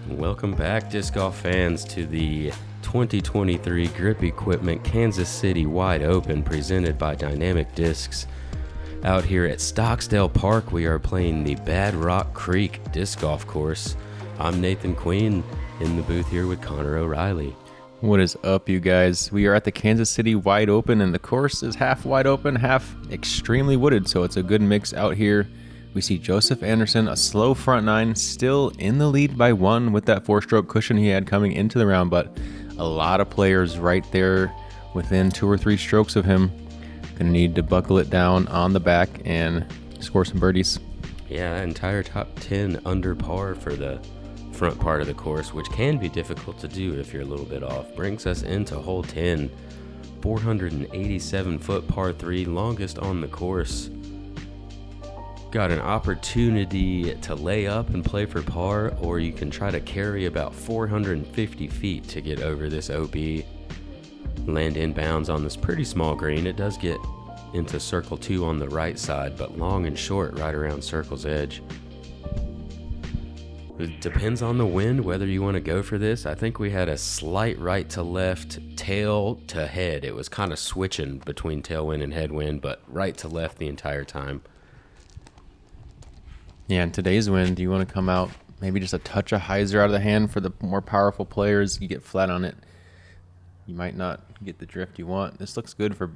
Welcome back, disc golf fans, to the 2023 Grip Equipment Kansas City Wide Open presented by Dynamic Discs. Out here at Stocksdale Park, we are playing the Bad Rock Creek Disc Golf Course. I'm Nathan Queen in the booth here with Connor O'Reilly. What is up, you guys? We are at the Kansas City Wide Open, and the course is half wide open, half extremely wooded, so it's a good mix out here. We see Joseph Anderson, a slow front nine, still in the lead by one with that four-stroke cushion he had coming into the round, but a lot of players right there within 2 or 3 strokes of him. Gonna need to buckle it down on the back and score some birdies. Yeah, entire top 10 under par for the front part of the course, which can be difficult to do if you're a little bit off. Brings us into hole 10, 487-foot par 3, longest on the course. Got an opportunity to lay up and play for par, or you can try to carry about 450 feet to get over this OB. Land inbounds on this pretty small green. It does get into circle 2 on the right side, but long and short right around circle's edge. It depends on the wind whether you want to go for this. I think we had a slight right to left, tail to head. It was kind of switching between tailwind and headwind, but right to left the entire time. Yeah, in today's wind, do you want to come out maybe just a touch of hyzer out of the hand for the more powerful players? You get flat on it, you might not get the drift you want. This looks good for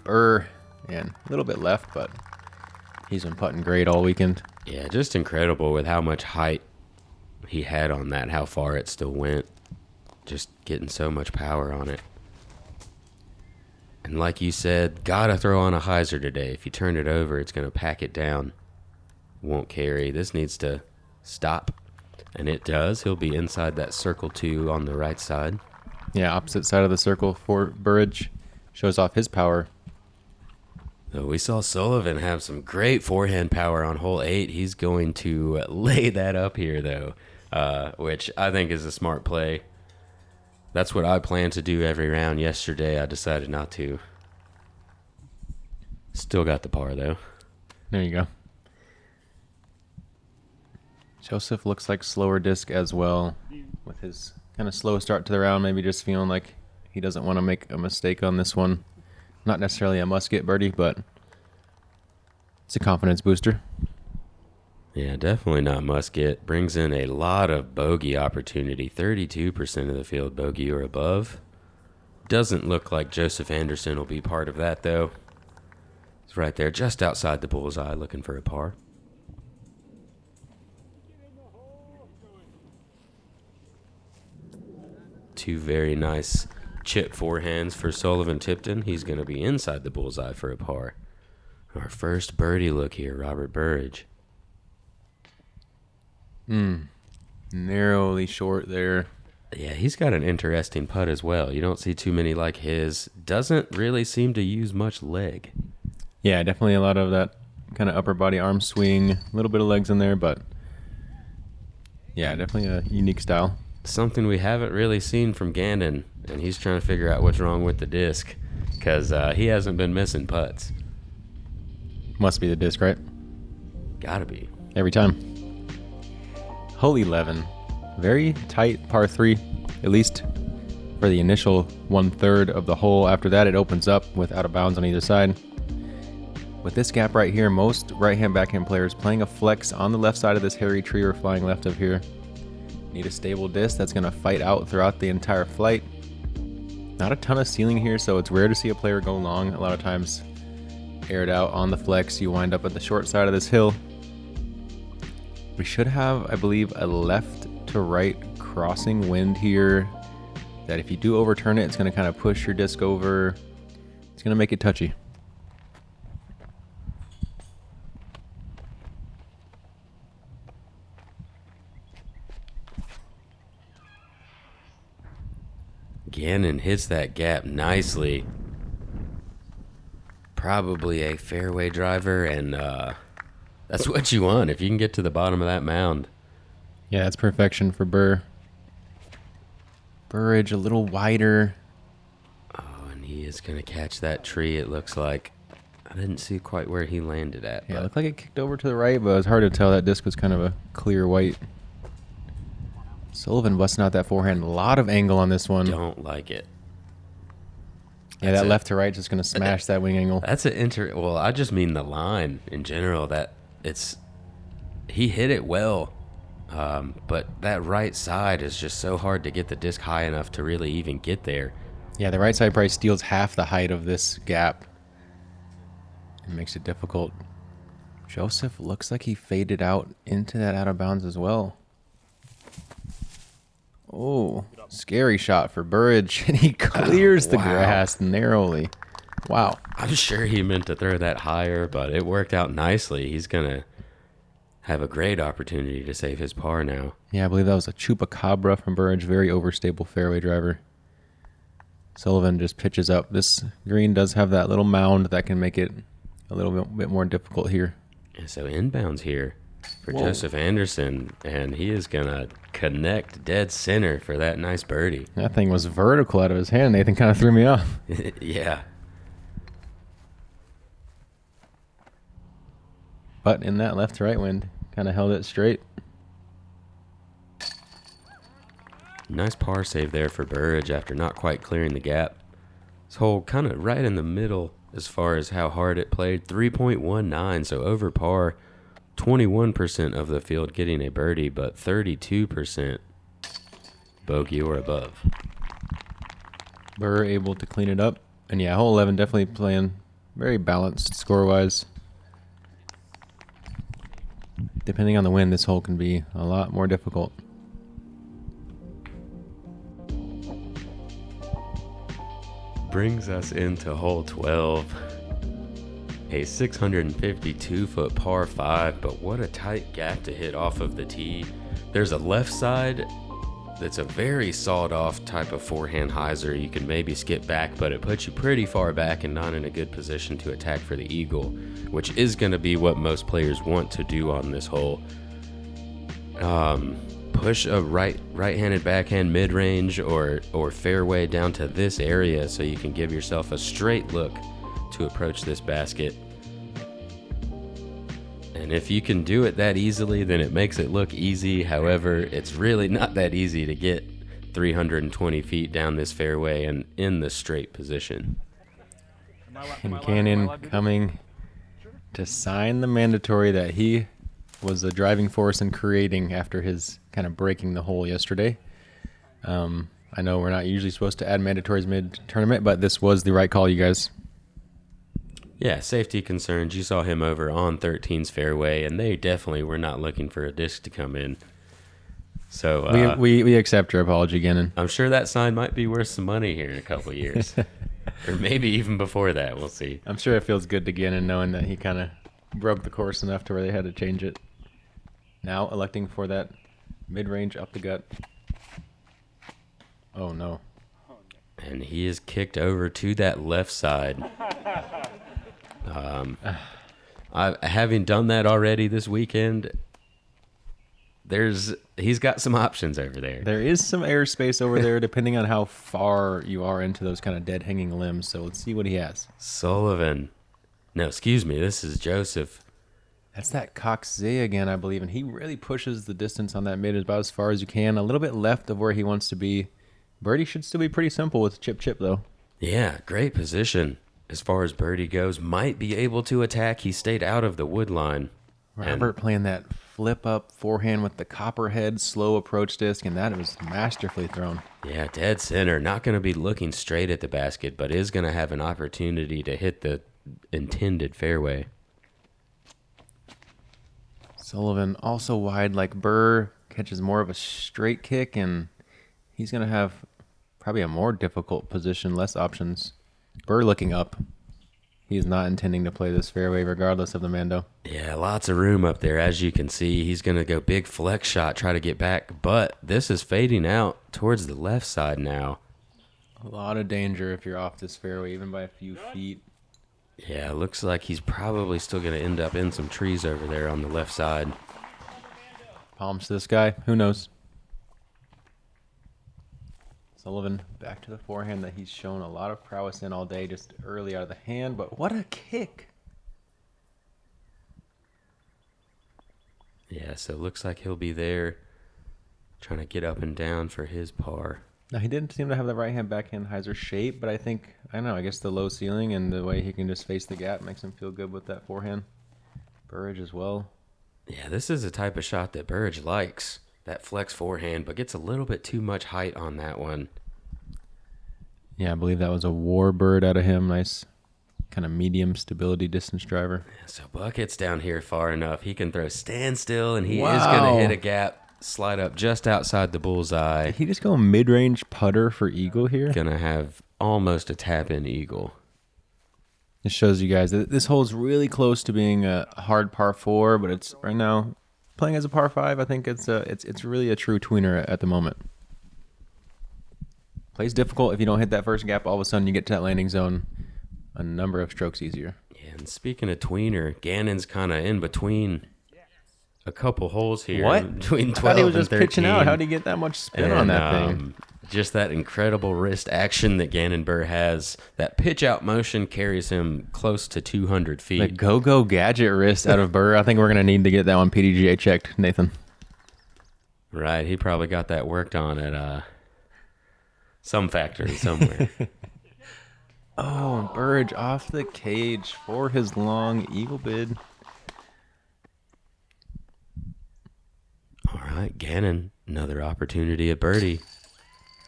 Buhr, and a little bit left, but he's been putting great all weekend. Yeah, just incredible with how much height he had on that, how far it still went. Just getting so much power on it. And like you said, gotta throw on a hyzer today. If you turn it over, it's gonna pack it down. Won't carry. This needs to stop, and it does. He'll be inside that circle 2 on the right side. Yeah, opposite side of the circle for Burridge. Shows off his power. We saw Sullivan have some great forehand power on hole 8. He's going to lay that up here, though, which I think is a smart play. That's what I planned to do every round. Yesterday, I decided not to. Still got the par, though. There you go. Joseph looks like slower disc as well, with his kind of slow start to the round, maybe just feeling like he doesn't want to make a mistake on this one. Not necessarily a must-get birdie, but it's a confidence booster. Yeah, definitely not must-get. Brings in a lot of bogey opportunity, 32% of the field bogey or above. Doesn't look like Joseph Anderson will be part of that, though. He's right there just outside the bullseye looking for a par. Two very nice chip forehands for Sullivan Tipton. He's going to be inside the bullseye for a par. Our first birdie look here, Robert Burridge. Narrowly short there. Yeah, he's got an interesting putt as well. You don't see too many like his. Doesn't really seem to use much leg. Yeah, definitely a lot of that kind of upper body arm swing. A little bit of legs in there, but yeah, definitely a unique style. Something we haven't really seen from Gannon, and he's trying to figure out what's wrong with the disc because he hasn't been missing putts. Must be the disc, right? Gotta be. Every time. Hole 11. Very tight par 3, at least for the initial 1/3 of the hole. After that, it opens up with out of bounds on either side. With this gap right here, most right-hand, backhand players playing a flex on the left side of this hairy tree or flying left of here. Need a stable disc that's going to fight out throughout the entire flight. Not a ton of ceiling here, so it's rare to see a player go long. A lot of times, aired out on the flex, you wind up at the short side of this hill. We should have, I believe, a left to right crossing wind here that if you do overturn it, it's going to kind of push your disc over. It's going to make it touchy. Gannon hits that gap nicely. Probably a fairway driver, and that's what you want if you can get to the bottom of that mound. Yeah, that's perfection for Buhr. Burridge a little wider. Oh, and he is going to catch that tree, it looks like. I didn't see quite where he landed at. Yeah, it looked like it kicked over to the right, but it was hard to tell. That disc was kind of a clear white. Sullivan busting out that forehand. A lot of angle on this one. Don't like it. Yeah, that left to right just going to smash that wing angle. That's well, I just mean the line in general. He hit it well, but that right side is just so hard to get the disc high enough to really even get there. Yeah, the right side probably steals half the height of this gap. It makes it difficult. Joseph looks like he faded out into that out of bounds as well. Oh, scary shot for Burridge, and he clears the grass narrowly. Wow. I'm sure he meant to throw that higher, but it worked out nicely. He's going to have a great opportunity to save his par now. Yeah, I believe that was a chupacabra from Burridge. Very overstable fairway driver. Sullivan just pitches up. This green does have that little mound that can make it a little bit more difficult here. And so inbounds here for Joseph Anderson, and he is going to connect dead center for that nice birdie. That thing was vertical out of his hand. Nathan kind of threw me off. Yeah. But in that left to right wind, kind of held it straight. Nice par save there for Burridge after not quite clearing the gap. This hole kind of right in the middle as far as how hard it played. 3.19, so over par. 21% of the field getting a birdie, but 32% bogey or above. Buhr able to clean it up. And yeah, hole 11 definitely playing very balanced score-wise. Depending on the wind, this hole can be a lot more difficult. Brings us into hole 12. A 652-foot par 5, but what a tight gap to hit off of the tee. There's a left side that's a very sawed-off type of forehand hyzer. You can maybe skip back, but it puts you pretty far back and not in a good position to attack for the eagle, which is going to be what most players want to do on this hole. Push a right-handed backhand mid-range or fairway down to this area so you can give yourself a straight look to approach this basket. And if you can do it that easily, then it makes it look easy. However, it's really not that easy to get 320 feet down this fairway and in the straight position. And Cannon coming to sign the mandatory that he was the driving force in creating after his kind of breaking the hole yesterday. I know we're not usually supposed to add mandatories mid-tournament, but this was the right call, you guys. Yeah, safety concerns. You saw him over on 13's fairway, and they definitely were not looking for a disc to come in. So we accept your apology, Gannon. I'm sure that sign might be worth some money here in a couple of years. Or maybe even before that. We'll see. I'm sure it feels good to Gannon knowing that he kind of broke the course enough to where they had to change it. Now electing for that mid-range up the gut. Oh, no. And he is kicked over to that left side. Having done that already this weekend, he's got some options over there. There is some airspace over there depending on how far you are into those kind of dead hanging limbs. So let's see what he has. Sullivan. No, excuse me. This is Joseph. That's that Coxey again, I believe. And he really pushes the distance on that mid about as far as you can. A little bit left of where he wants to be. Birdie should still be pretty simple with chip, though. Yeah, great position. As far as birdie goes, might be able to attack. He stayed out of the wood line. Robert playing that flip up forehand with the copperhead slow approach disc, and that was masterfully thrown. Yeah, dead center. Not going to be looking straight at the basket, but is going to have an opportunity to hit the intended fairway. Sullivan also wide like Buhr, catches more of a straight kick, and he's going to have probably a more difficult position, less options. Buhr looking up. He's not intending to play this fairway regardless of the Mando. Yeah, lots of room up there. As you can see, he's going to go big flex shot, try to get back. But this is fading out towards the left side now. A lot of danger if you're off this fairway, even by a few feet. Yeah, looks like he's probably still going to end up in some trees over there on the left side. Palms to this guy. Who knows? Sullivan back to the forehand that he's shown a lot of prowess in all day, just early out of the hand, but what a kick. Yeah, so it looks like he'll be there Trying to get up and down for his par. Now, he didn't seem to have the right-hand backhand hyzer shape, but I don't know, I guess the low ceiling and the way he can just face the gap makes him feel good with that forehand. Burridge as well. Yeah, this is a type of shot that Burridge likes. That flex forehand, but gets a little bit too much height on that one. Yeah, I believe that was a warbird out of him. Nice kind of medium stability distance driver. So Bucket's down here far enough. He can throw standstill, and he is going to hit a gap, slide up just outside the bullseye. Did he just go mid-range putter for eagle here? Going to have almost a tap-in eagle. This shows you guys that this hole is really close to being a hard par 4, but it's right now playing as a par 5. I think it's really a true tweener at the moment. Plays difficult if you don't hit that first gap. All of a sudden, you get to that landing zone a number of strokes easier. Yeah, and speaking of tweener, Gannon's kind of in between a couple holes here. What? Between 12 I thought he was and just 13. pitching out. How did he get that much spin on that thing? Just that incredible wrist action that Gannon Buhr has. That pitch out motion carries him close to 200 feet. The go-go gadget wrist out of Buhr. I think we're going to need to get that one PDGA checked, Nathan. Right, he probably got that worked on at some factory somewhere. Oh, and Burridge off the cage for his long eagle bid. All right, Gannon, another opportunity at birdie.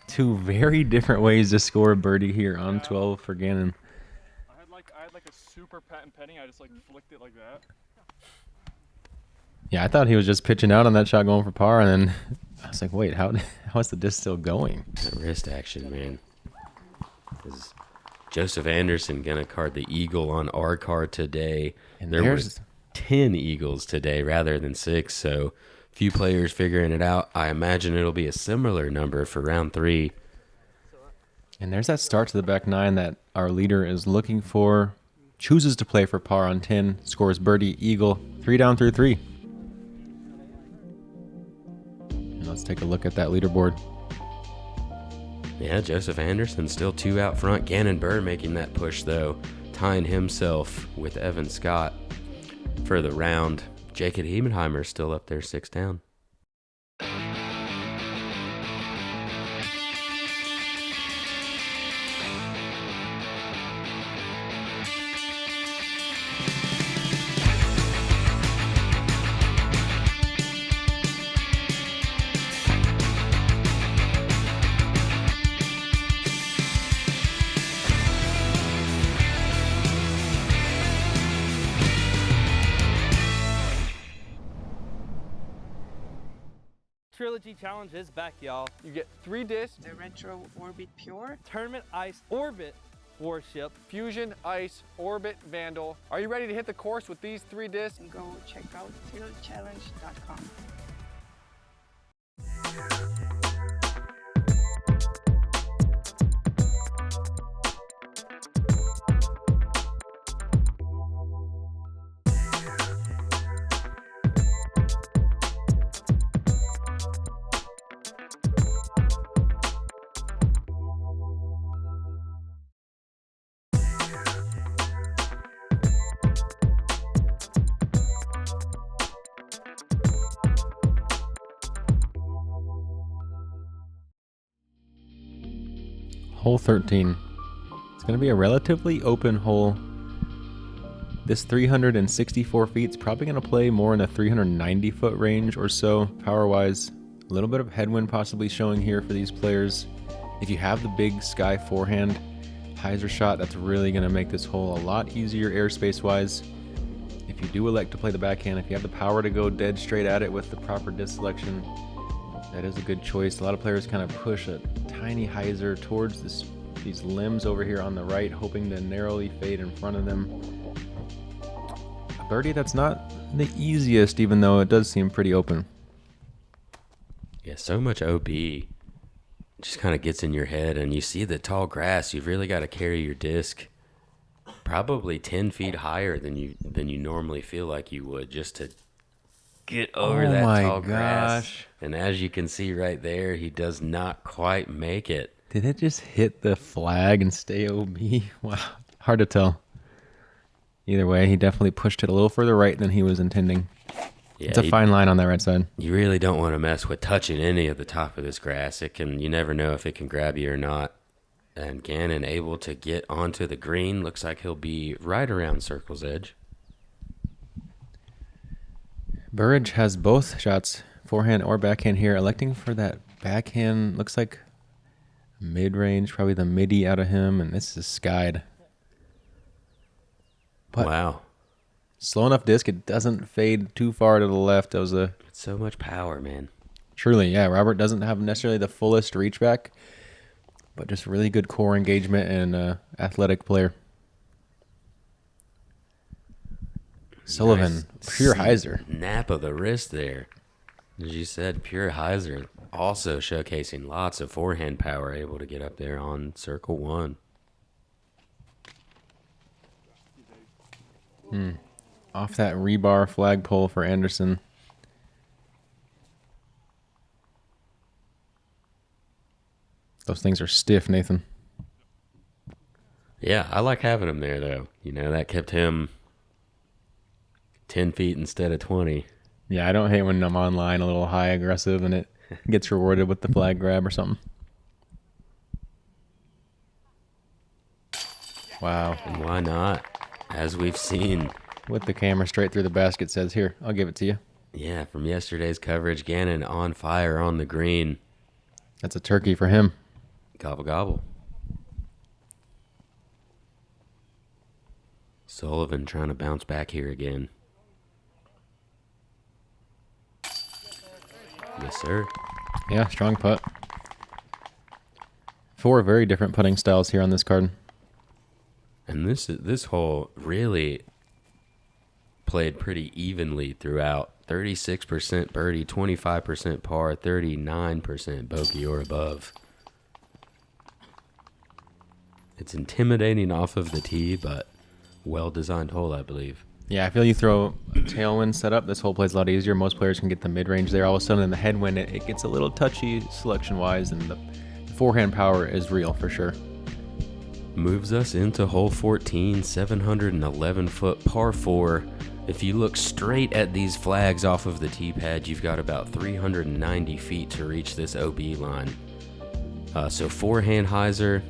Two very different ways to score a birdie here on 12 for Gannon. I had like a super patent penny. I just like flicked it like that. Yeah, I thought he was just pitching out on that shot going for par, and then I was like, wait, how is the disc still going? That wrist action, man. Is Joseph Anderson going to card the eagle on our card today? And there was 10 eagles today rather than 6, so few players figuring it out. I imagine it'll be a similar number for round 3. And there's that start to the back 9 that our leader is looking for. Chooses to play for par on 10, scores birdie, eagle, 3 down through 3. And let's take a look at that leaderboard. Yeah, Joseph Anderson still 2 out front. Gannon Buhr making that push, though, tying himself with Evan Scott for the round. Jacob Hemenheimer still up there 6 down. Trilogy Challenge is back, y'all. You get 3 discs, The Retro Orbit Pure. Tournament Ice Orbit Warship. Fusion, Ice, Orbit, Vandal. Are you ready to hit the course with these 3 discs? Go check out thrillerchallenge.com. Hole 13. It's going to be a relatively open hole. This 364 feet is probably going to play more in a 390 foot range or so, power-wise. A little bit of headwind possibly showing here for these players. If you have the big sky forehand hyzer shot, that's really going to make this hole a lot easier airspace-wise. If you do elect to play the backhand, if you have the power to go dead straight at it with the proper disc selection, that is a good choice. A lot of players kind of push a tiny hyzer towards these limbs over here on the right, hoping to narrowly fade in front of them. A birdie that's not the easiest, even though it does seem pretty open. Yeah, so much OB just kind of gets in your head, and you see the tall grass. You've really got to carry your disc probably 10 feet higher than you normally feel like you would, just to get over that tall grass. And as you can see right there, he does not quite make it. Did it just hit the flag and stay OB? Wow, hard to tell. Either way, he definitely pushed it a little further right than he was intending. Yeah, It's a fine line on that right side. You really don't want to mess with touching any of the top of this grass. You never know if it can grab you or not. And Gannon able to get onto the green. Looks like he'll be right around circle's edge. Burridge has both shots, forehand or backhand here, electing for that backhand. Looks like mid-range, probably the midi out of him, and this is skied. But wow. Slow enough disc, it doesn't fade too far to the left. That was So much power, man. truly, yeah. Robert doesn't have necessarily the fullest reach back, but just really good core engagement and athletic player. Sullivan, Nice pure hyzer. Nap of the wrist there. As you said, pure hyzer. Also showcasing lots of forehand power, able to get up there on circle one. Off that rebar flagpole for Anderson. Those things are stiff, Nathan. Yeah, I like having him there, though. That kept him 10 feet instead of 20. Yeah, I don't hate when I'm online a little high aggressive and it gets rewarded with the flag grab or something. Wow. And why not? As we've seen. With the camera straight through the basket says, here, I'll give it to you. Yeah, from yesterday's coverage, Gannon on fire on the green. That's a turkey for him. Gobble, gobble. Sullivan trying to bounce back here again. Yes, sir. Yeah, strong putt. 4 very different putting styles here on this card. And this hole really played pretty evenly throughout. 36% birdie, 25% par, 39% bogey or above. It's intimidating off of the tee, but well-designed hole, I believe. Yeah, I feel you throw a tailwind setup, this hole plays a lot easier. Most players can get the mid-range there. All of a sudden in the headwind, it gets a little touchy selection-wise, and the forehand power is real for sure. Moves us into hole 14, 711-foot par 4. If you look straight at these flags off of the tee pad, you've got about 390 feet to reach this OB line. So forehand hyzer.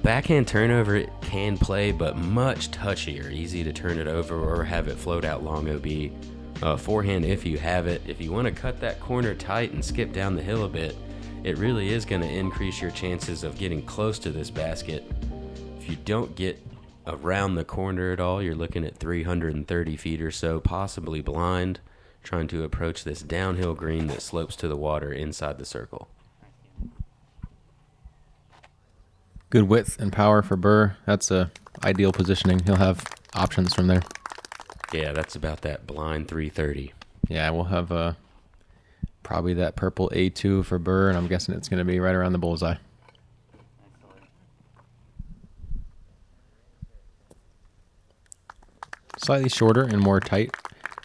Backhand turnover it can play, but much touchier. Easy to turn it over or have it float out long OB. Forehand if you have it. If you want to cut that corner tight and skip down the hill a bit, it really is going to increase your chances of getting close to this basket. If you don't get around the corner at all, you're looking at 330 feet or so, possibly blind, trying to approach this downhill green that slopes to the water inside the circle. Good width and power for Buhr. That's a ideal positioning. He'll have options from there. Yeah, that's about that blind 330. Yeah, we'll have probably that purple A2 for Buhr, and I'm guessing it's going to be right around the bullseye. Slightly shorter and more tight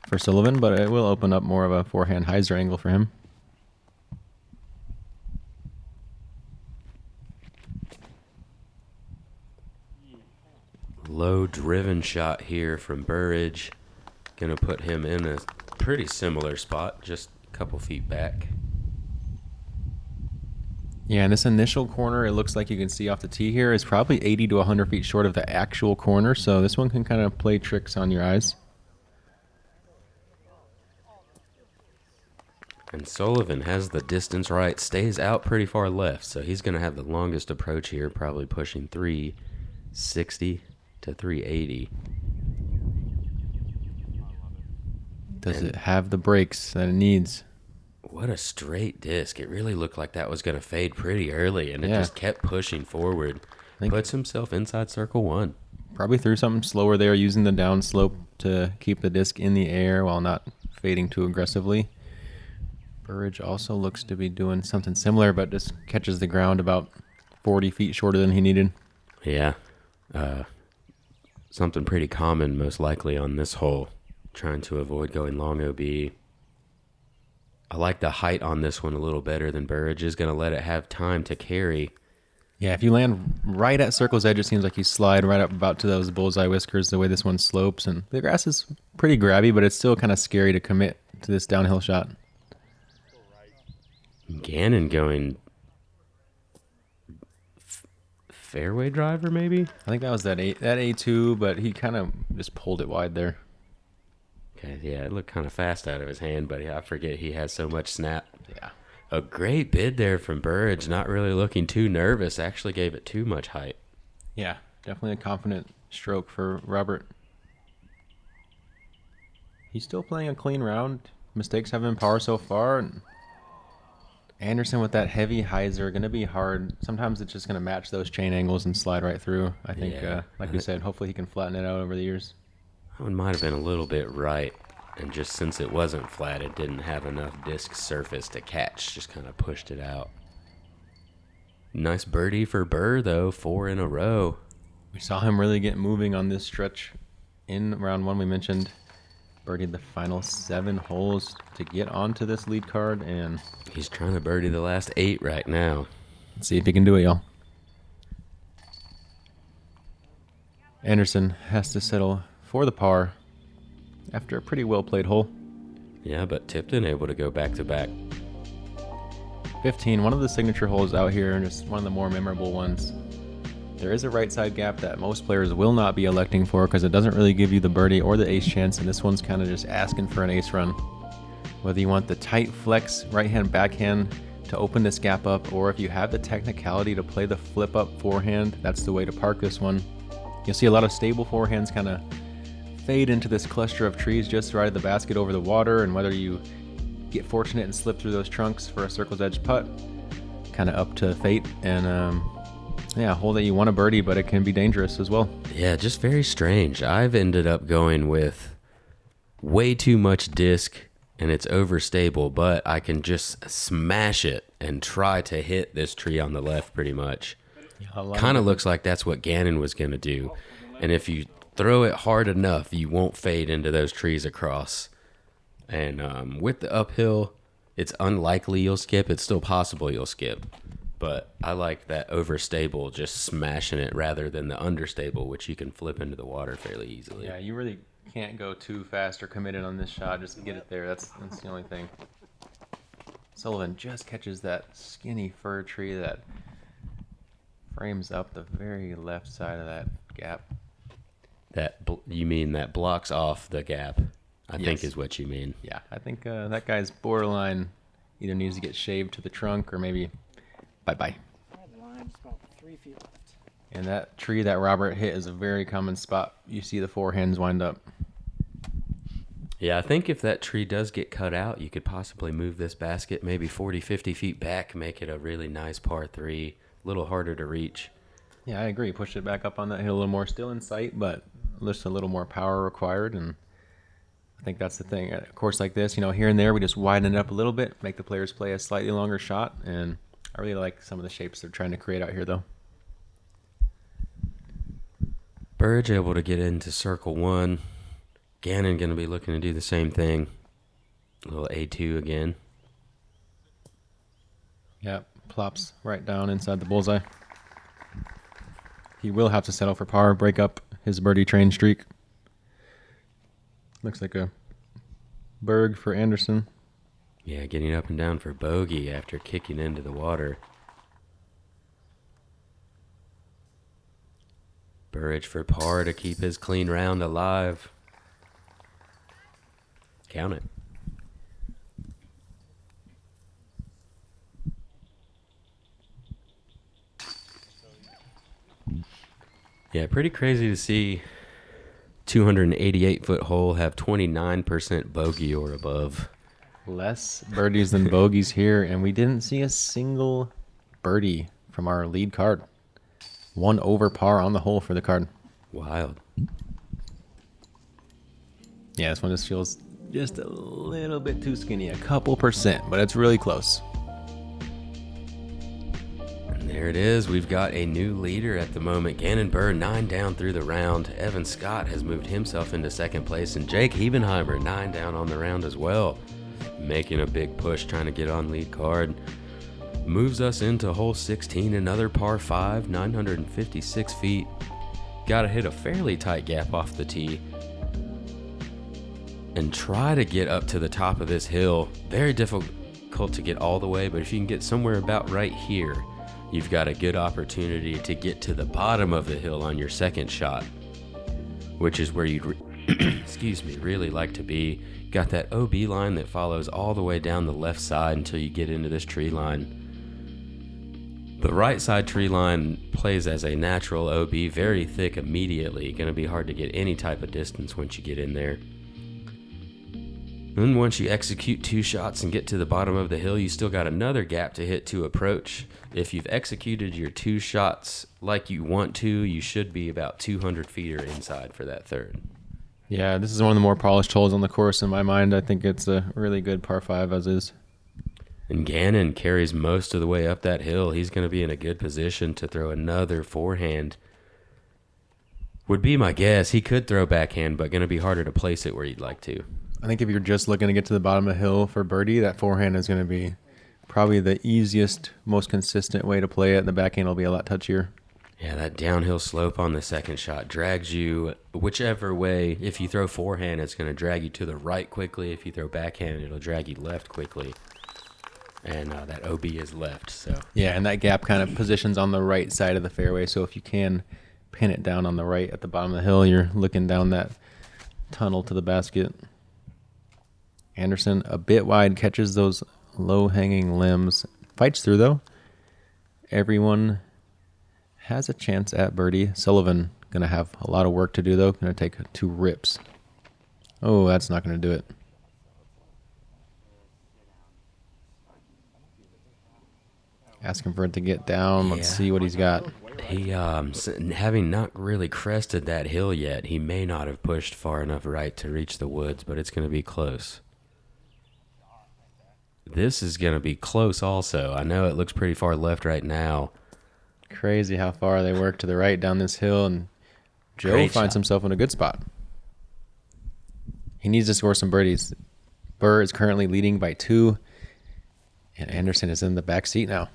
for Sullivan, but it will open up more of a forehand hyzer angle for him. Low driven shot here from Burridge. Gonna put him in a pretty similar spot, just a couple feet back. Yeah, and this initial corner, it looks like you can see off the tee here, is probably 80 to 100 feet short of the actual corner, so this one can kind of play tricks on your eyes. And Sullivan has the distance right, stays out pretty far left, so he's going to have the longest approach here, probably pushing 360 to 380. Does it have the brakes that it needs? What a straight disc. It really looked like that was going to fade pretty early, and it Yeah. just kept pushing forward. Think- Puts himself inside circle one. Probably threw something slower there, using the downslope to keep the disc in the air while not fading too aggressively. Burridge also looks to be doing something similar, but just catches the ground about 40 feet shorter than he needed. Yeah. Something pretty common, most likely, on this hole. Trying to avoid going long OB. I like the height on this one a little better than Burridge is. Going to let it have time to carry. Yeah, if you land right at circle's edge, it seems like you slide right up about to those bullseye whiskers the way this one slopes. And the grass is pretty grabby, but it's still kind of scary to commit to this downhill shot. Gannon going fairway driver, maybe? I think that was that A2, but he kind of just pulled it wide there. Okay, yeah, it looked kind of fast out of his hand, but I forget he has so much snap. Yeah. A great bid there from Burridge, not really looking too nervous, actually gave it too much height. Yeah, definitely a confident stroke for Robert. He's still playing a clean round. Mistakes have been par so far, and Anderson with that heavy hyzer, going to be hard. Sometimes it's just going to match those chain angles and slide right through. I think, Yeah. like we said, hopefully he can flatten it out over the years. That one might have been a little bit right, and just since it wasn't flat, it didn't have enough disc surface to catch, just kind of pushed it out. Nice birdie for Buhr, though, 4 in a row. We saw him really get moving on this stretch in round 1 we mentioned. Birdied the final 7 holes to get onto this lead card, and He's trying to birdie the last 8 right now. let's see if he can do it, y'all. Anderson has to settle for the par after a pretty well played hole. Yeah, but Tipton able to go back-to-back. 15, one of the signature holes out here, and just one of the more memorable ones. There is a right side gap that most players will not be electing for because it doesn't really give you the birdie or the ace chance, and this one's kind of just asking for an ace run. Whether you want the tight flex right hand backhand to open this gap up, or if you have the technicality to play the flip up forehand, that's the way to park this one. You'll see a lot of stable forehands kind of fade into this cluster of trees just right at the basket over the water, and whether you get fortunate and slip through those trunks for a circle's edge putt, kind of up to fate. And yeah, a hole that you want a birdie, but it can be dangerous as well. Yeah, just very strange. I've ended up going with way too much disc, and it's overstable, but I can just smash it and try to hit this tree on the left pretty much. Kind of looks like that's what Gannon was going to do. And if you throw it hard enough, you won't fade into those trees across. And with the uphill, it's unlikely you'll skip. It's still possible you'll skip. But I like that overstable, just smashing it rather than the understable, which you can flip into the water fairly easily. Yeah, you really can't go too fast or committed on this shot. Just get it there. That's the only thing. Sullivan just catches that skinny fir tree that frames up the very left side of that gap. You mean that blocks off the gap, I think Yes. is what you mean. Yeah, I think that guy's borderline either needs to get shaved to the trunk or maybe bye-bye. Line's about 3 feet left. And that tree that Robert hit is a very common spot. You see the forehands wind up. Yeah, I think if that tree does get cut out, you could possibly move this basket maybe 40, 50 feet back, make it a really nice par 3, a little harder to reach. Yeah, I agree. Push it back up on that hill a little more. Still in sight, but just a little more power required. And I think that's the thing. At a course like this, here and there, we just widen it up a little bit, make the players play a slightly longer shot. And I really like some of the shapes they're trying to create out here, though. Burridge able to get into circle 1. Gannon going to be looking to do the same thing. A little A2 again. Yep, plops right down inside the bullseye. He will have to settle for par, break up his birdie train streak. Looks like a berg for Anderson. Yeah, getting up and down for bogey after kicking into the water. Burridge for par to keep his clean round alive. Count it. Yeah, pretty crazy to see 288-foot hole have 29% bogey or above. Less birdies than bogeys here, and we didn't see a single birdie from our lead card. 1 over par on the hole for the card. Wild. Yeah, this one just feels just a little bit too skinny, a couple percent, but it's really close. And there it is. We've got a new leader at the moment. Gannon Buhr 9 down through the round. Evan Scott has moved himself into second place, and Jake Hebenheimer 9 down on the round as well, making a big push trying to get on lead card. Moves us into hole 16, another par 5, 956 feet. Got to hit a fairly tight gap off the tee and try to get up to the top of this hill. Very difficult to get all the way, but if you can get somewhere about right here, you've got a good opportunity to get to the bottom of the hill on your second shot, which is where you'd really like to be. Got that OB line that follows all the way down the left side until you get into this tree line. The right side tree line plays as a natural OB, very thick immediately. Going to be hard to get any type of distance once you get in there. Then once you execute 2 shots and get to the bottom of the hill, you still got another gap to hit to approach. If you've executed your 2 shots like you want to, you should be about 200 feet or inside for that third. Yeah, this is one of the more polished holes on the course in my mind. I think it's a really good par 5 as is. And Gannon carries most of the way up that hill. He's going to be in a good position to throw another forehand. Would be my guess. He could throw backhand, but going to be harder to place it where you'd like to. I think if you're just looking to get to the bottom of the hill for birdie, that forehand is going to be probably the easiest, most consistent way to play it. And the backhand will be a lot touchier. Yeah, that downhill slope on the second shot drags you whichever way. If you throw forehand, it's going to drag you to the right quickly. If you throw backhand, it'll drag you left quickly. And that OB is left. So yeah, and that gap kind of positions on the right side of the fairway. So if you can pin it down on the right at the bottom of the hill, you're looking down that tunnel to the basket. Anderson, a bit wide, catches those low-hanging limbs. Fights through, though. Everyone has a chance at birdie. Sullivan going to have a lot of work to do, though. Going to take 2 rips. Oh, that's not going to do it. Asking for it to get down. Let's see what he's got. He, having not really crested that hill yet, he may not have pushed far enough right to reach the woods, but it's going to be close. This is going to be close also. I know it looks pretty far left right now. Crazy how far they work to the right down this hill, and Joe finds himself in a good spot. He needs to score some birdies. Buhr is currently leading by 2, and Anderson is in the back seat now.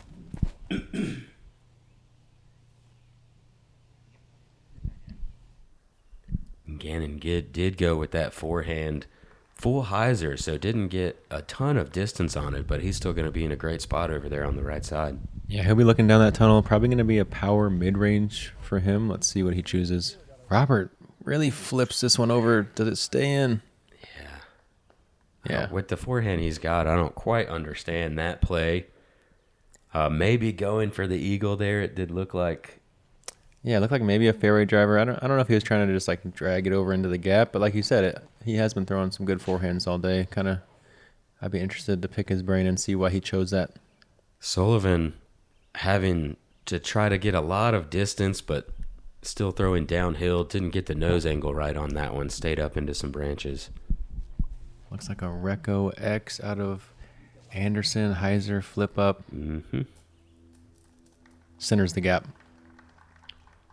Gannon did go with that forehand full hyzer, so didn't get a ton of distance on it, but he's still going to be in a great spot over there on the right side. Yeah, he'll be looking down that tunnel. Probably going to be a power mid-range for him. Let's see what he chooses. Robert really flips this one over. Does it stay in? Yeah. With the forehand he's got, I don't quite understand that play. Maybe going for the eagle there. It did look like. Yeah, it looked like maybe a fairway driver. I don't know if he was trying to just like drag it over into the gap, but like you said, he has been throwing some good forehands all day. I'd be interested to pick his brain and see why he chose that. Sullivan having to try to get a lot of distance, but still throwing downhill. Didn't get the nose angle right on that one. Stayed up into some branches. Looks like a Recco X out of Anderson. Hyzer flip up. Mm-hmm. Centers the gap.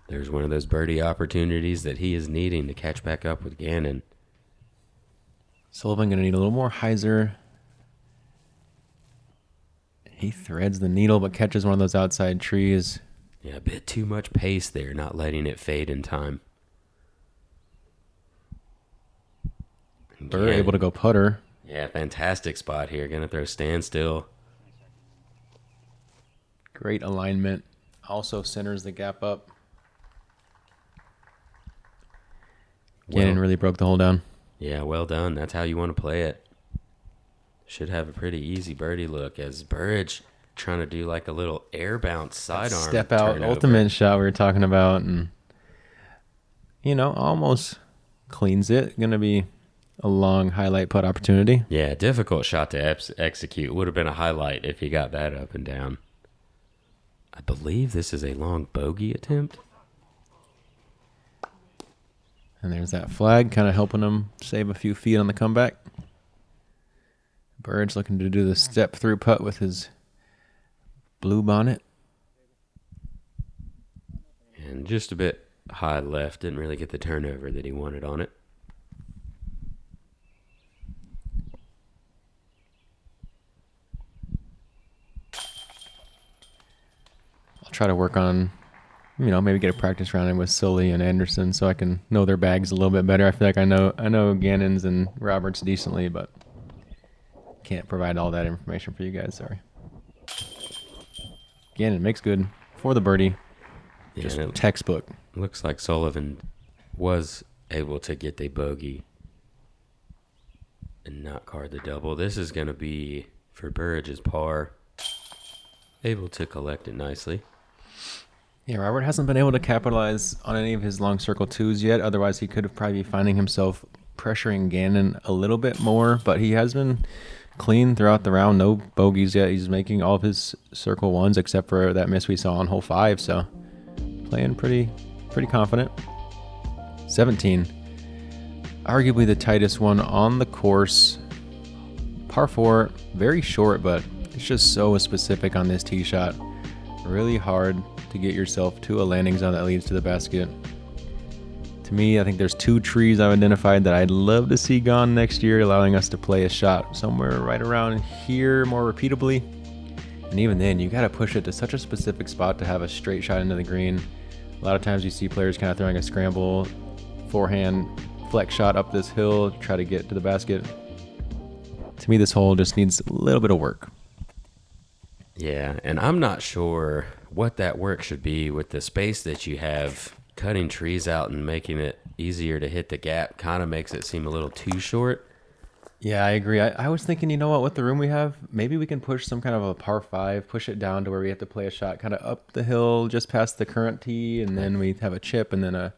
There's one of those birdie opportunities that he is needing to catch back up with Gannon. Sullivan going to need a little more hyzer. He threads the needle but catches one of those outside trees. Yeah, a bit too much pace there, not letting it fade in time. Buhr able to go putter. Yeah, fantastic spot here. Going to throw standstill. Great alignment. Also centers the gap up. Gannon really broke the hole down. Yeah, well done. That's how you want to play it. Should have a pretty easy birdie look as Burridge trying to do like a little air bounce sidearm step out turnover. Ultimate shot we were talking about, and almost cleans it. Going to be a long highlight putt opportunity. Yeah, difficult shot to execute. Would have been a highlight if he got that up and down. I believe this is a long bogey attempt. And there's that flag kind of helping him save a few feet on the comeback. Burridge looking to do the step through putt with his blue bonnet. And just a bit high left. Didn't really get the turnover that he wanted on it. try to work on, maybe get a practice round in with Sully and Anderson so I can know their bags a little bit better. I feel like I know Gannon's and Roberts decently, but can't provide all that information for you guys. Sorry. Gannon makes good for the birdie. Yeah, Just it textbook. looks like Sullivan was able to get the bogey and not card the double. This is going to be for Burridge's par. Able to collect it nicely. Yeah, Robert hasn't been able to capitalize on any of his long circle twos yet. Otherwise, he could have probably be finding himself pressuring Gannon a little bit more. But he has been clean throughout the round. No bogeys yet. He's making all of his circle ones except for that miss we saw on hole 5. So playing pretty confident. 17. Arguably the tightest one on the course. Par 4, very short, but it's just so specific on this tee shot. Really hard to get yourself to a landing zone that leads to the basket. To me, I think there's 2 trees I've identified that I'd love to see gone next year, allowing us to play a shot somewhere right around here more repeatably. And even then, you got to push it to such a specific spot to have a straight shot into the green. A lot of times you see players kind of throwing a scramble, forehand, flex shot up this hill to try to get to the basket. To me, this hole just needs a little bit of work. Yeah, and I'm not sure what that work should be with the space that you have. Cutting trees out and making it easier to hit the gap kind of makes it seem a little too short. Yeah, I agree. I was thinking, with the room we have, maybe we can push some kind of a par 5, push it down to where we have to play a shot kind of up the hill just past the current tee, and then we have a chip, and then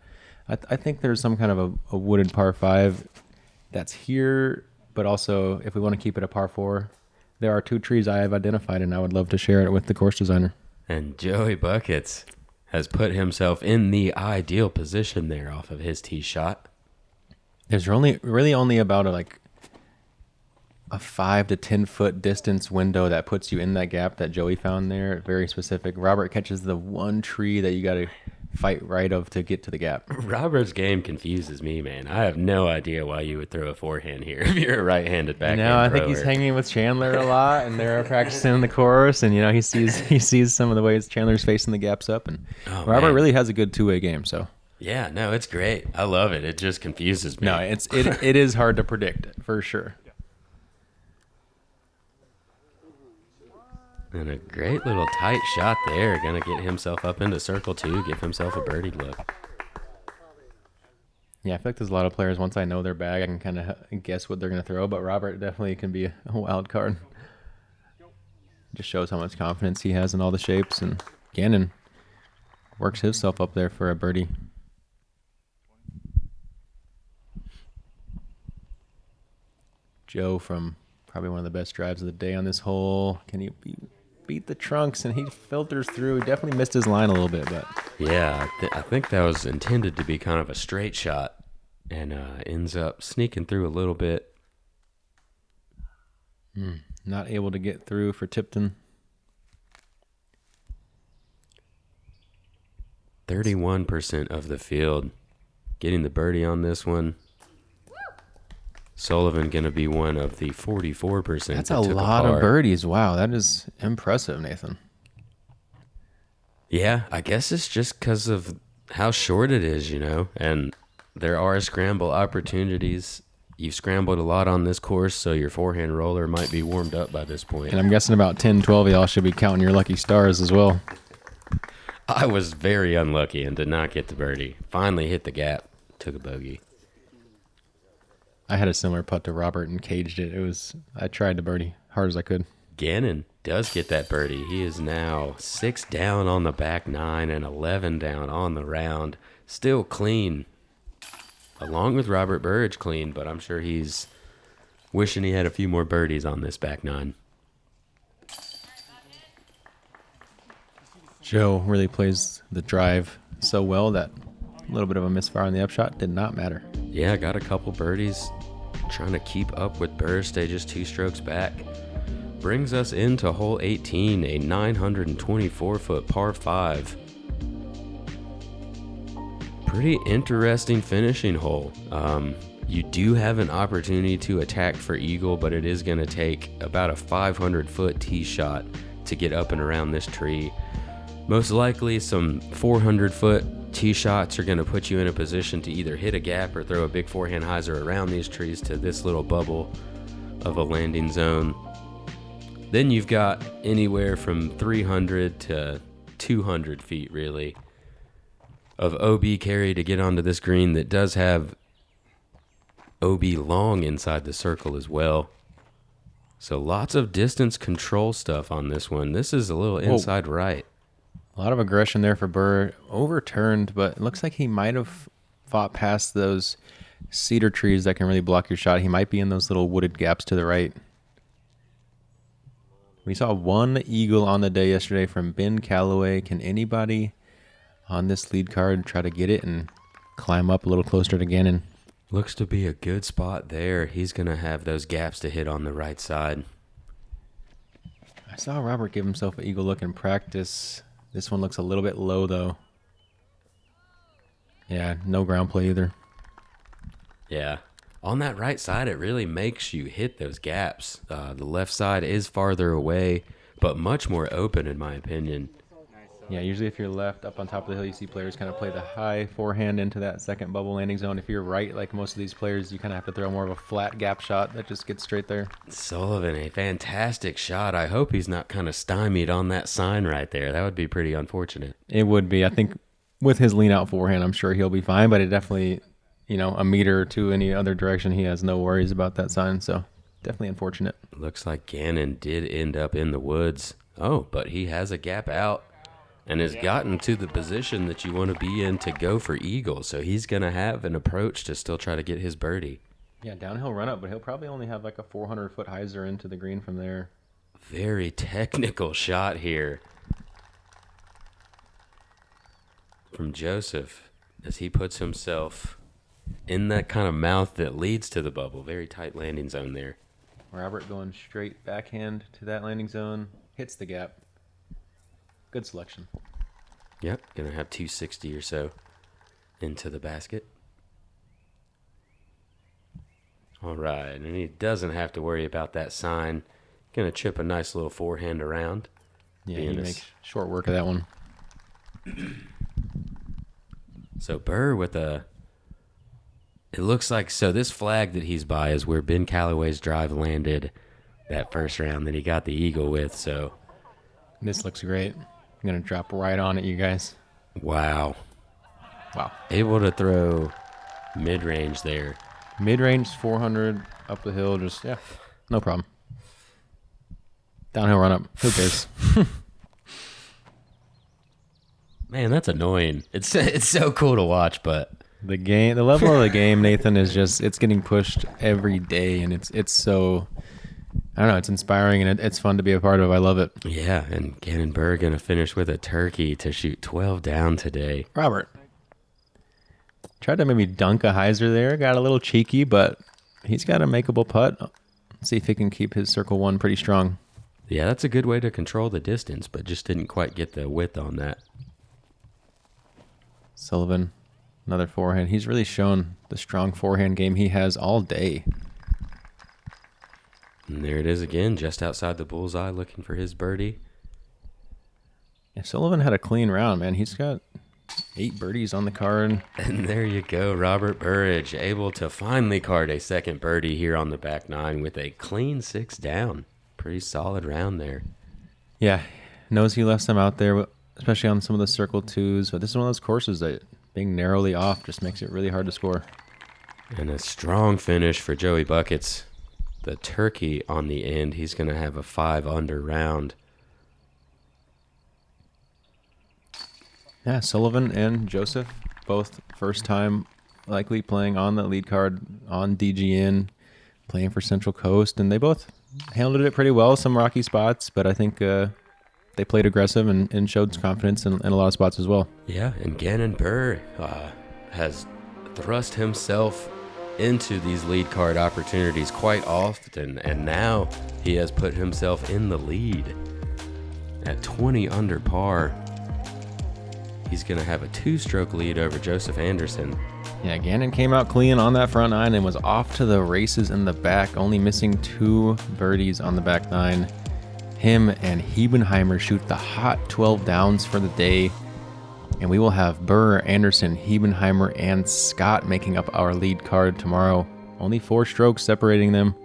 I think there's some kind of a wooded par 5 that's here, but also if we want to keep it a par 4, there are 2 trees I have identified, and I would love to share it with the course designer. And Joey Buckets has put himself in the ideal position there off of his tee shot. There's really only about a 5 to 10 foot distance window that puts you in that gap that Joey found there. Very specific. Robert catches the one tree that you got to fight right of to get to the gap. Robert's game confuses me, man. I have no idea why you would throw a forehand here if you're a right-handed backhand No, I think thrower. he's hanging with Chandler a lot, and they're practicing the course, and he sees some of the ways Chandler's facing the gaps up, and Robert really has a good two-way game. So yeah, no, it's great. I love it. It just confuses me. no, it is hard to predict for sure. And a great little tight shot there. Going to get himself up into circle 2, give himself a birdie look. Yeah, I feel like there's a lot of players, once I know their bag, I can kind of guess what they're going to throw, but Robert definitely can be a wild card. Just shows how much confidence he has in all the shapes, and Gannon works himself up there for a birdie. Joe from probably one of the best drives of the day on this hole. Can he beat the trunks? And he filters through. He definitely missed his line a little bit, but Yeah, I think that was intended to be kind of a straight shot and ends up sneaking through a little bit. not able to get through for Tipton. 31% of the field getting the birdie on this one. Sullivan going to be one of the 44%. That's that a took lot par. of birdies. Wow, that is impressive, Nathan. Yeah, I guess it's just because of how short it is, you know, and there are scramble opportunities. You've scrambled a lot on this course, so your forehand roller might be warmed up by this point. And I'm guessing about 10, 12 of y'all should be counting your lucky stars as well. I was very unlucky and did not get the birdie. Finally hit the gap, took a bogey. I had a similar putt to Robert and caged it. I tried to birdie hard as I could. Gannon does get that birdie. He is now 6 down on the back 9 and 11 down on the round. Still clean, along with Robert Burridge clean, but I'm sure he's wishing he had a few more birdies on this back 9. Joe really plays the drive so well that a little bit of a misfire on the upshot did not matter. Yeah, got a couple birdies. Trying to keep up with Burr, stay just 2 strokes back. Brings us into hole 18, a 924-foot par 5. Pretty interesting finishing hole. You do have an opportunity to attack for eagle, but it is going to take about a 500-foot tee shot to get up and around this tree. Most likely some 400-foot tee shots are going to put you in a position to either hit a gap or throw a big forehand hyzer around these trees to this little bubble of a landing zone. Then you've got anywhere from 300 to 200 feet, really, of OB carry to get onto this green that does have OB long inside the circle as well. So lots of distance control stuff on this one. This is a little inside right. A lot of aggression there for Buhr. Overturned, but it looks like he might have fought past those cedar trees that can really block your shot. He might be in those little wooded gaps to the right. We saw one eagle on the day yesterday from Ben Calloway. Can anybody on this lead card try to get it and climb up a little closer to Gannon? Looks to be a good spot there. He's going to have those gaps to hit on the right side. I saw Robert give himself an eagle look in practice. This one looks a little bit low, though. Yeah, no ground play either. Yeah. On that right side, it really makes you hit those gaps. The left side is farther away, but much more open, in my opinion. Yeah, usually if you're left up on top of the hill, you see players kind of play the high forehand into that second bubble landing zone. If you're right, like most of these players, you kind of have to throw more of a flat gap shot that just gets straight there. Sullivan, a fantastic shot. I hope he's not kind of stymied on that sign right there. That would be pretty unfortunate. It would be. I think with his lean out forehand, I'm sure he'll be fine, but it definitely, a meter or two any other direction, he has no worries about that sign. So definitely unfortunate. Looks like Gannon did end up in the woods. Oh, but he has a gap out and has gotten to the position that you want to be in to go for eagle. So he's going to have an approach to still try to get his birdie. Yeah, downhill run up, but he'll probably only have like a 400-foot hyzer into the green from there. Very technical shot here from Joseph as he puts himself in that kind of mouth that leads to the bubble. Very tight landing zone there. Robert going straight backhand to that landing zone. Hits the gap. Good selection. Yep, going to have 260 or so into the basket. All right, and he doesn't have to worry about that sign. Going to chip a nice little forehand around. Yeah, he makes short work of that one. So Buhr with it looks like, so this flag that he's by is where Ben Calloway's drive landed that first round that he got the eagle with, so. This looks great. I'm going to drop right on it, you guys. Wow. Wow. Able to throw mid-range there. Mid-range, 400, up the hill, just, yeah, no problem. Downhill run up, who cares? Man, that's annoying. It's so cool to watch, but. The level of the game, Nathan, is just, it's getting pushed every day, and it's so, I don't know, it's inspiring, and it's fun to be a part of. I love it. Yeah, and Gannon Buhr going to finish with a turkey to shoot 12 down today. Robert tried to maybe dunk a hyzer there, got a little cheeky, but he's got a makeable putt. Let's see if he can keep his circle one pretty strong. Yeah, that's a good way to control the distance, but just didn't quite get the width on that. Sullivan, another forehand. He's really shown the strong forehand game he has all day. And there it is again, just outside the bullseye, looking for his birdie. Yeah, Sullivan had a clean round, man. He's got 8 birdies on the card. And there you go, Robert Burridge, able to finally card a second birdie here on the back nine with a clean 6 down. Pretty solid round there. Yeah, knows he left some out there, especially on some of the circle twos. But this is one of those courses that being narrowly off just makes it really hard to score. And a strong finish for Joey Buckets. The turkey on the end, he's going to have a 5 under round. Yeah, Sullivan and Joseph, both first time likely playing on the lead card on DGN, playing for Central Coast, and they both handled it pretty well. Some rocky spots, but I think they played aggressive and showed confidence in a lot of spots as well. Yeah, and Gannon Buhr has thrust himself into these lead card opportunities quite often, and now he has put himself in the lead at 20 under par. He's going to have a 2-stroke lead over Joseph Anderson. Yeah, Gannon came out clean on that front nine and was off to the races in the back, only missing 2 birdies on the back nine. Him and Hebenheimer shoot the hot 12 downs for the day. And we will have Burr, Anderson, Hebenheimer, and Scott making up our lead card tomorrow. Only 4 strokes separating them.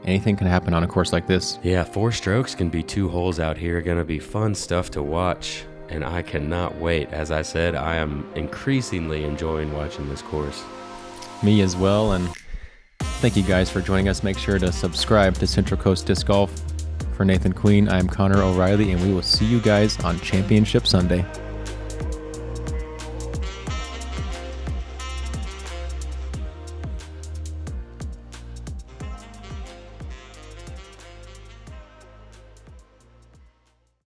Anything can happen on a course like this. Yeah, 4 strokes can be 2 holes out here. Gonna be fun stuff to watch. And I cannot wait. As I said, I am increasingly enjoying watching this course. Me as well. And thank you guys for joining us. Make sure to subscribe to Central Coast Disc Golf. For Nathan Queen, I'm Connor O'Reilly, and we will see you guys on Championship Sunday.